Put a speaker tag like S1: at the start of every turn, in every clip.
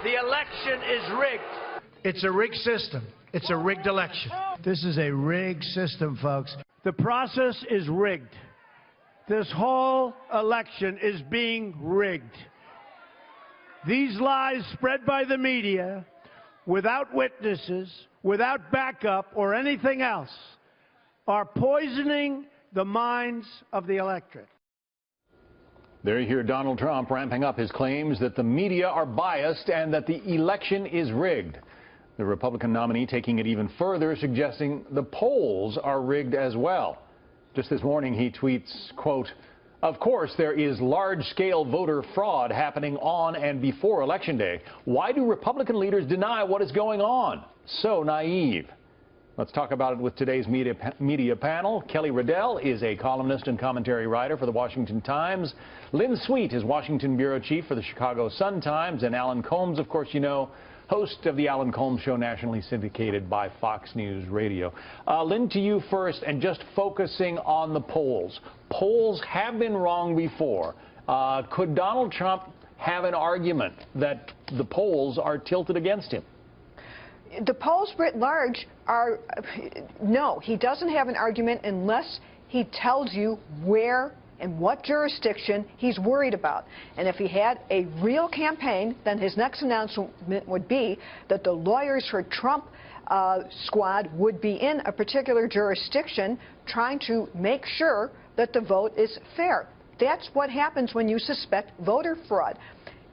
S1: The election is rigged.
S2: It's a rigged system. It's a rigged election. This is a rigged system, folks.
S3: The process is rigged. This whole election is being rigged. These lies spread by the media, without witnesses, without backup or anything else, are poisoning the minds of the electorate.
S4: There you hear Donald Trump ramping up his claims that the media are biased and that the election is rigged. The Republican nominee taking it even further, suggesting the polls are rigged as well. Just this morning he tweets, quote, "Of course there is large-scale voter fraud happening on and before Election Day. Why do Republican leaders deny what is going on? So naive." Let's talk about it with today's media panel. Kelly Riddell is a columnist and commentary writer for the Washington Times. Lynn Sweet is Washington bureau chief for the Chicago Sun-Times. And Alan Colmes, of course, you know, host of the Alan Colmes Show, nationally syndicated by Fox News Radio. Lynn, to you first, and just focusing on the polls. Polls have been wrong before. Could Donald Trump have an argument that the polls are tilted against him?
S5: The polls writ large are, no, he doesn't have an argument unless he tells you where and what jurisdiction he's worried about. And if he had a real campaign, then his next announcement would be that the lawyers for Trump squad would be in a particular jurisdiction trying to make sure that the vote is fair. That's what happens when you suspect voter fraud.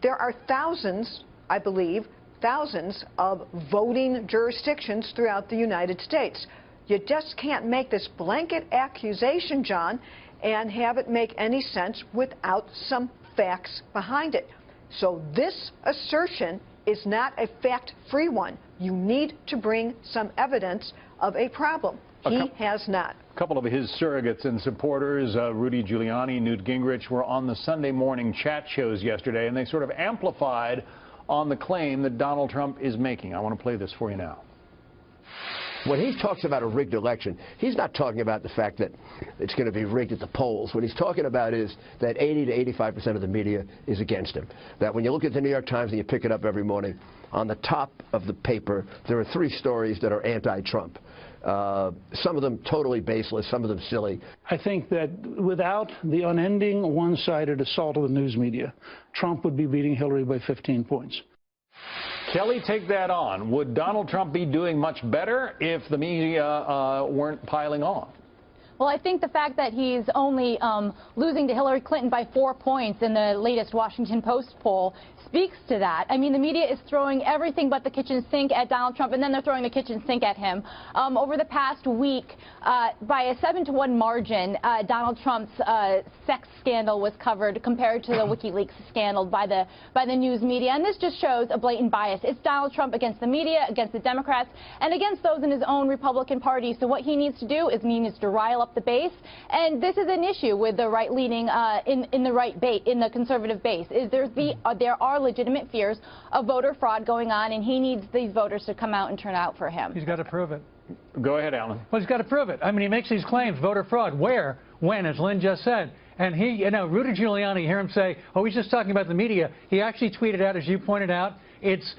S5: There are thousands, I believe, thousands of voting jurisdictions throughout the United States. You just can't make this blanket accusation, John, and have it make any sense without some facts behind it. So this assertion is not a fact-free one. You need to bring some evidence of a problem. He has not.
S4: A couple of his surrogates and supporters, Rudy Giuliani, Newt Gingrich, were on the Sunday morning chat shows yesterday, and they sort of amplified on the claim that Donald Trump is making. I want to play this for you now.
S6: When he talks about a rigged election, he's not talking about the fact that it's going to be rigged at the polls. What he's talking about is that 80 to 85% of the media is against him. That when you look at the New York Times and you pick it up every morning, on the top of the paper, there are 3 stories that are anti-Trump. Some of them totally baseless, some of them silly.
S7: I think that without the unending one-sided assault of the news media, Trump would be beating Hillary by 15 points.
S4: Kelly, take that on. Would Donald Trump be doing much better if the media weren't piling on?
S8: Well, I think the fact that he's only losing to Hillary Clinton by 4 points in the latest Washington Post poll speaks to that. I mean, the media is throwing everything but the kitchen sink at Donald Trump, and then they're throwing the kitchen sink at him. Over the past week, by a 7-to-1 margin, Donald Trump's sex scandal was covered compared to the WikiLeaks scandal by the news media, and this just shows a blatant bias. It's Donald Trump against the media, against the Democrats, and against those in his own Republican Party. So what he needs to do is he needs to rile up the base, and this is an issue with the right-leaning in the conservative base. There are legitimate fears of voter fraud going on, and he needs these voters to come out and turn out for him.
S9: He's got to prove it.
S4: Go ahead, Alan.
S9: Well, he's got to prove it. I mean, he makes these claims, voter fraud. Where? When? As Lynn just said. And he, you know, Rudy Giuliani, hear him say, oh, he's just talking about the media. He actually tweeted out, as you pointed out, it's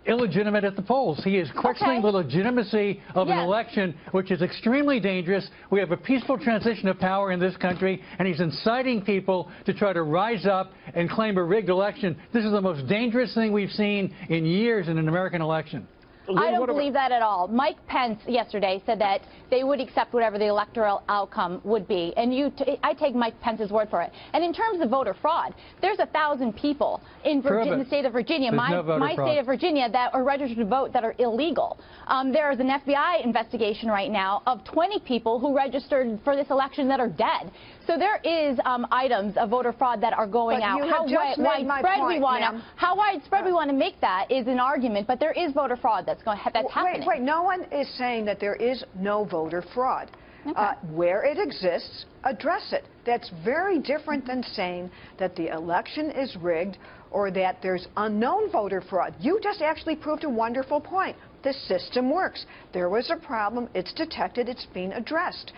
S9: illegitimate at the polls. He is questioning the legitimacy of an election, which is extremely dangerous. We have a peaceful transition of power in this country, and he's inciting people to try to rise up and claim a rigged election. This is the most dangerous thing we've seen in years in an American election.
S8: I don't believe that at all. Mike Pence yesterday said that they would accept whatever the electoral outcome would be. And I take Mike Pence's word for it. And in terms of voter fraud, there's 1,000 people in the state of Virginia, my state of Virginia, that are registered to vote that are illegal. There is an FBI investigation right now of 20 people who registered for this election that are dead. So there is items of voter fraud that are going out. How widespread we want to make that is an argument, but there is voter fraud that's happening.
S5: Wait, no one is saying that there is no voter fraud. Where it exists, address it. That's very different than saying that the election is rigged or that there's unknown voter fraud. You just actually proved a wonderful point. The system works. There was a problem. It's detected. It's being addressed.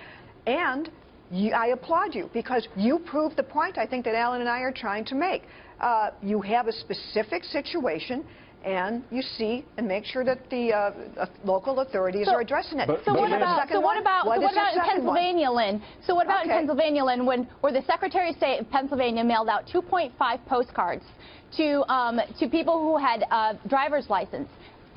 S5: And I applaud you because you proved the point I think that Alan and I are trying to make. You have a specific situation, and you see and make sure that the local authorities are addressing it.
S8: So what about in Pennsylvania, Lynn? So what about in Pennsylvania, Lynn, where the Secretary of State of Pennsylvania mailed out 2.5 postcards to people who had driver's license,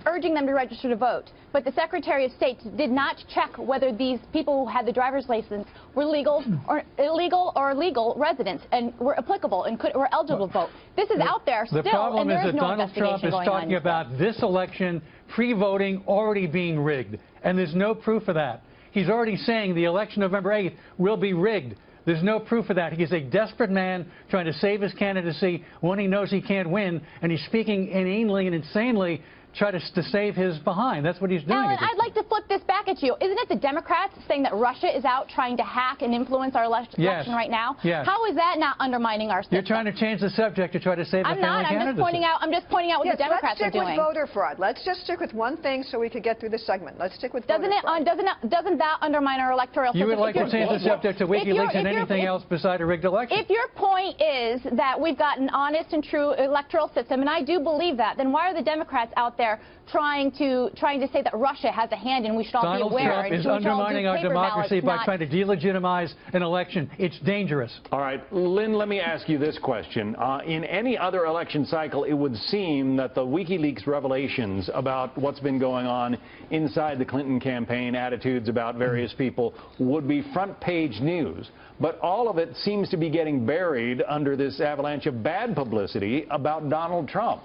S8: urging them to register to vote. But the Secretary of State did not check whether these people who had the driver's license were illegal or legal residents and were applicable and were eligible to vote. This is out there still,
S9: the problem
S8: and there
S9: is that
S8: no
S9: Donald Trump is talking about this election, pre-voting, already being rigged. And there's no proof of that. He's already saying the election November 8th will be rigged. There's no proof of that. He is a desperate man trying to save his candidacy when he knows he can't win, and he's speaking inanely and insanely to save his behind. That's what he's doing.
S8: Alan, I'd like to flip this back at you. Isn't it the Democrats saying that Russia is out trying to hack and influence our election right now?
S9: Yes.
S8: How is that not undermining our system?
S9: You're trying to change the subject to try to save the family candidacy.
S8: I'm just pointing out what the Democrats are doing.
S5: Let's stick with voter fraud. Let's just stick with one thing so we could get through this segment. Let's stick with
S8: doesn't that undermine our electoral system?
S9: You would like to change the subject to WikiLeaks and anything else beside a rigged election?
S8: If your point is that we've got an honest and true electoral system, and I do believe that, then why are the Democrats out there trying to say that Russia has a hand and we should all be aware?
S9: Donald Trump is undermining our democracy by trying to delegitimize an election. It's dangerous.
S4: All right, Lynn, let me ask you this question. In any other election cycle, it would seem that the WikiLeaks revelations about what's been going on inside the Clinton campaign, attitudes about various people, would be front page news. But all of it seems to be getting buried under this avalanche of bad publicity about Donald Trump.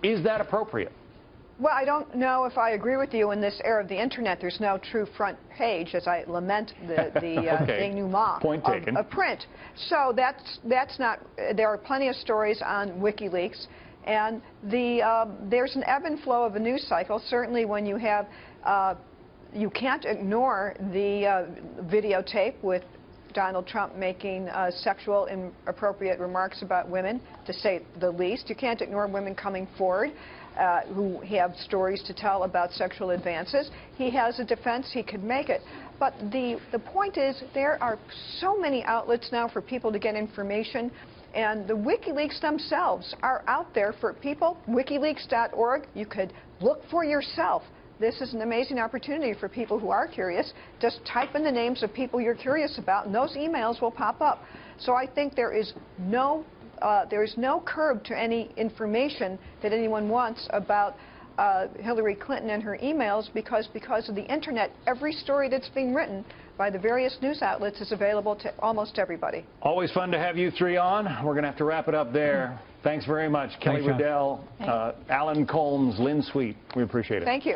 S4: Is that appropriate?
S5: Well, I don't know if I agree with you. In this era of the Internet, there's no true front page, as I lament the denouement of print. So that's not. There are plenty of stories on WikiLeaks, and there's an ebb and flow of a news cycle. Certainly, when you have, you can't ignore the videotape with Donald Trump making sexual inappropriate remarks about women, to say the least. You can't ignore women coming forward who have stories to tell about sexual advances. He has a defense. He could make it. But the point is, there are so many outlets now for people to get information, and the WikiLeaks themselves are out there for people. WikiLeaks.org. You could look for yourself. This is an amazing opportunity for people who are curious. Just type in the names of people you're curious about, and those emails will pop up. So I think there is no curb to any information that anyone wants about Hillary Clinton and her emails, because of the Internet, every story that's being written by the various news outlets is available to almost everybody.
S4: Always fun to have you three on. We're going to have to wrap it up there. Thanks very much. Kelly Riddell, Alan Colmes, Lynn Sweet. We appreciate it.
S5: Thank you.